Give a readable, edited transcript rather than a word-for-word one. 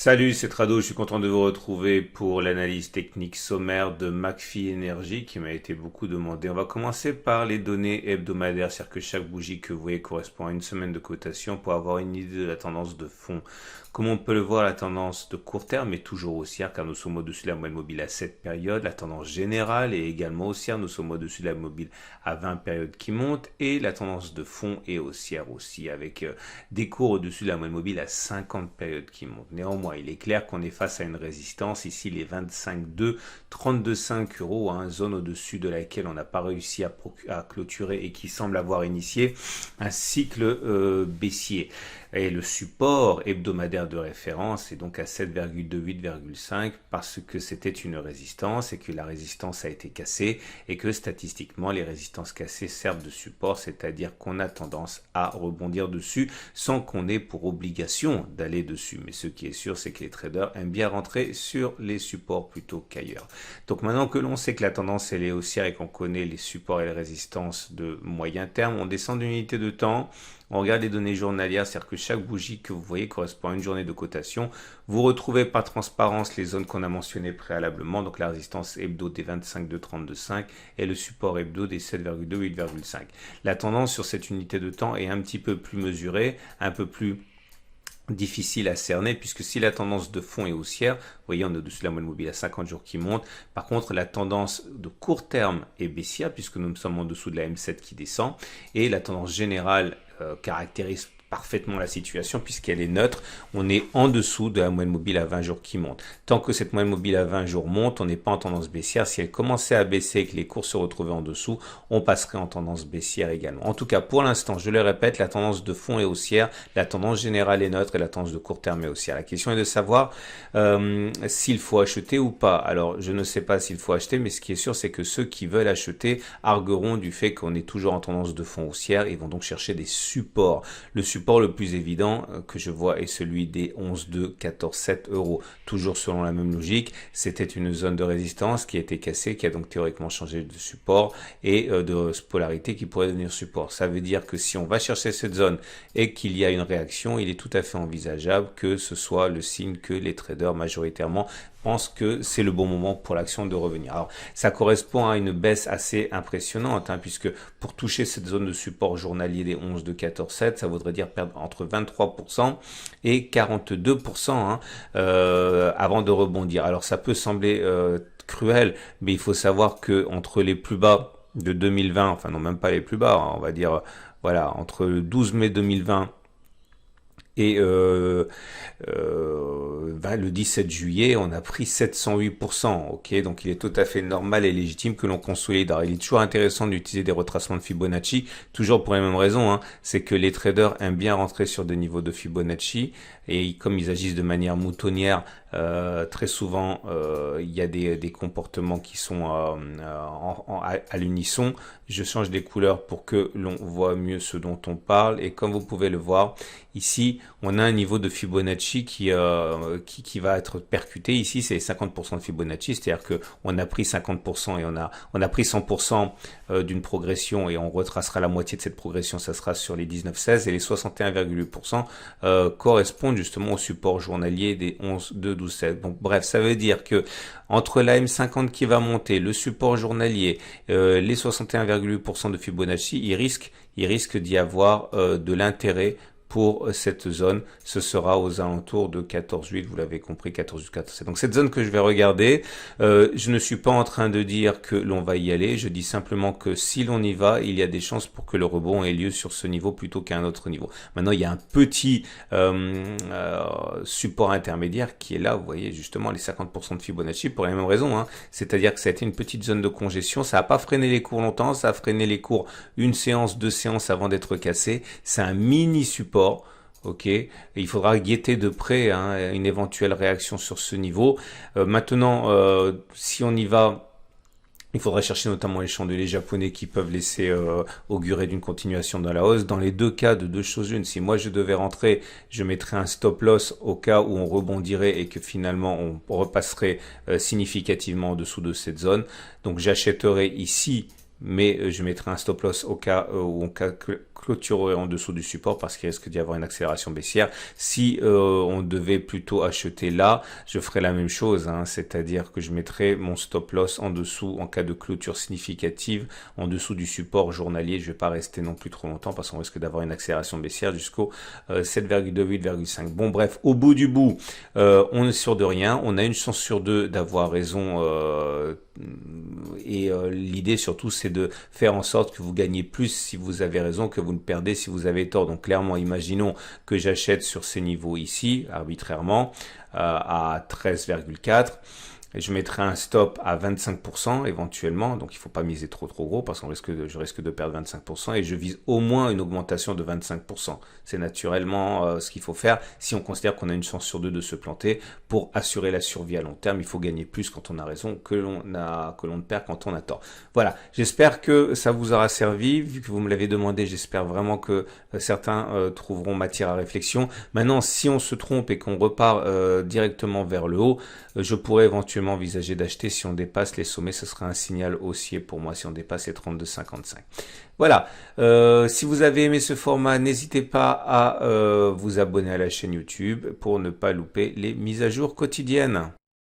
Salut, c'est Trado, je suis content de vous retrouver pour l'analyse technique sommaire de McPhee Energy qui m'a été beaucoup demandé. On va commencer par les données hebdomadaires, c'est-à-dire que chaque bougie que vous voyez correspond à une semaine de cotation pour avoir une idée de la tendance de fond. Comme on peut le voir, la tendance de court terme est toujours haussière car nous sommes au-dessus de la moyenne mobile à 7 périodes. La tendance générale est également haussière, nous sommes au-dessus de la mobile à 20 périodes qui montent et la tendance de fond est haussière aussi avec des cours au-dessus de la moyenne mobile à 50 périodes qui montent. Néanmoins, il est clair qu'on est face à une résistance, ici les 25,2, 32,5 euros, hein, zone au-dessus de laquelle on n'a pas réussi à clôturer et qui semble avoir initié un cycle baissier. Et le support hebdomadaire de référence est donc à 7,2, 8,5 parce que c'était une résistance et que la résistance a été cassée et que statistiquement les résistances cassées servent de support, c'est-à-dire qu'on a tendance à rebondir dessus sans qu'on ait pour obligation d'aller dessus. Mais ce qui est sûr, c'est que les traders aiment bien rentrer sur les supports plutôt qu'ailleurs. Donc maintenant que l'on sait que la tendance elle est haussière et qu'on connaît les supports et les résistances de moyen terme, on descend d'une unité de temps. On regarde les données journalières, c'est-à-dire que chaque bougie que vous voyez correspond à une journée de cotation. Vous retrouvez par transparence les zones qu'on a mentionnées préalablement, donc la résistance hebdo des 25 de 32,5 et le support hebdo des 7,2, 8,5. La tendance sur cette unité de temps est un petit peu plus mesurée, un peu plus difficile à cerner puisque si la tendance de fond est haussière, vous voyez on est au-dessus de la moyenne mobile à 50 jours qui monte. Par contre la tendance de court terme est baissière puisque nous sommes en dessous de la M7 qui descend et la tendance générale caractérise parfaitement la situation puisqu'elle est neutre. On est en dessous de la moyenne mobile à 20 jours qui monte. Tant que cette moyenne mobile à 20 jours monte, on n'est pas en tendance baissière. Si elle commençait à baisser et que les cours se retrouvaient en dessous, on passerait en tendance baissière également. En tout cas, pour l'instant, je le répète, la tendance de fond est haussière, la tendance générale est neutre et la tendance de court terme est haussière. La question est de savoir s'il faut acheter ou pas. Alors, je ne sais pas s'il faut acheter, mais ce qui est sûr, c'est que ceux qui veulent acheter argueront du fait qu'on est toujours en tendance de fond haussière et vont donc chercher des supports. Le support le plus évident que je vois est celui des 11,2, 14,7 euros. Toujours selon la même logique, c'était une zone de résistance qui a été cassée, qui a donc théoriquement changé de support et de polarité qui pourrait devenir support. Ça veut dire que si on va chercher cette zone et qu'il y a une réaction, il est tout à fait envisageable que ce soit le signe que les traders majoritairement pense que c'est le bon moment pour l'action de revenir. Alors, ça correspond à une baisse assez impressionnante, puisque pour toucher cette zone de support journalier des 11 de 14,7, ça voudrait dire perdre entre 23% et 42% avant de rebondir. Alors, ça peut sembler cruel, mais il faut savoir que entre les plus bas de 2020, enfin non même pas les plus bas, on va dire voilà entre le 12 mai 2020 et le 17 juillet, on a pris 708%. Ok, donc il est tout à fait normal et légitime que l'on consolide. Alors, il est toujours intéressant d'utiliser des retracements de Fibonacci, toujours pour les mêmes raisons. C'est que les traders aiment bien rentrer sur des niveaux de Fibonacci et comme ils agissent de manière moutonnière, très souvent il y a des comportements qui sont à l'unisson. Je change les couleurs pour que l'on voit mieux ce dont on parle et comme vous pouvez le voir ici on a un niveau de Fibonacci qui va être percuté. Ici c'est 50% de Fibonacci, c'est-à-dire que on a pris 50% et on a pris 100% d'une progression et on retracera la moitié de cette progression, ça sera sur les 19,16 et les 61,8% correspondent justement au support journalier des 11, 2, 12, 7. Donc bref, ça veut dire que entre la M50 qui va monter, le support journalier, les 61,8% de Fibonacci, il risque d'y avoir de l'intérêt pour cette zone. Ce sera aux alentours de 14,8, vous l'avez compris, 14,8, 14,7. Donc cette zone que je vais regarder, je ne suis pas en train de dire que l'on va y aller, je dis simplement que si l'on y va, il y a des chances pour que le rebond ait lieu sur ce niveau plutôt qu'à un autre niveau. Maintenant, il y a un petit support intermédiaire qui est là, vous voyez justement les 50% de Fibonacci pour les mêmes raisons, c'est-à-dire que ça a été une petite zone de congestion, ça n'a pas freiné les cours longtemps, ça a freiné les cours une séance, deux séances avant d'être cassé, c'est un mini support. Ok, et il faudra guetter de près une éventuelle réaction sur ce niveau. Maintenant, si on y va, il faudra chercher notamment les chandeliers japonais qui peuvent laisser augurer d'une continuation dans la hausse. Dans les deux cas, de deux choses une, si moi je devais rentrer, je mettrais un stop loss au cas où on rebondirait et que finalement on repasserait significativement en dessous de cette zone. Donc j'achèterais ici mais je mettrai un stop loss au cas où on clôturerai en dessous du support parce qu'il risque d'y avoir une accélération baissière. Si on devait plutôt acheter là, je ferais la même chose, hein, c'est-à-dire que je mettrais mon stop loss en dessous en cas de clôture significative, en dessous du support journalier. Je vais pas rester non plus trop longtemps parce qu'on risque d'avoir une accélération baissière jusqu'au 7,2-8,5. Bon bref, au bout du bout, on est sûr de rien. On a une chance sur deux d'avoir raison. L'idée surtout c'est de faire en sorte que vous gagnez plus si vous avez raison que vous ne perdez si vous avez tort. Donc clairement, imaginons que j'achète sur ces niveaux ici arbitrairement à 13,4 et je mettrai un stop à 25% éventuellement, donc il ne faut pas miser trop gros parce je risque de perdre 25% et je vise au moins une augmentation de 25%. C'est naturellement ce qu'il faut faire si on considère qu'on a une chance sur deux de se planter. Pour assurer la survie à long terme, il faut gagner plus quand on a raison que l'on ne perd quand on a tort. Voilà, j'espère que ça vous aura servi, vu que vous me l'avez demandé, j'espère vraiment que certains trouveront matière à réflexion. Maintenant, si on se trompe et qu'on repart directement vers le haut, je pourrais éventuellement envisager d'acheter si on dépasse les sommets. Ce sera un signal haussier pour moi si on dépasse les 32,55. Voilà, si vous avez aimé ce format, n'hésitez pas à vous abonner à la chaîne YouTube pour ne pas louper les mises à jour quotidiennes.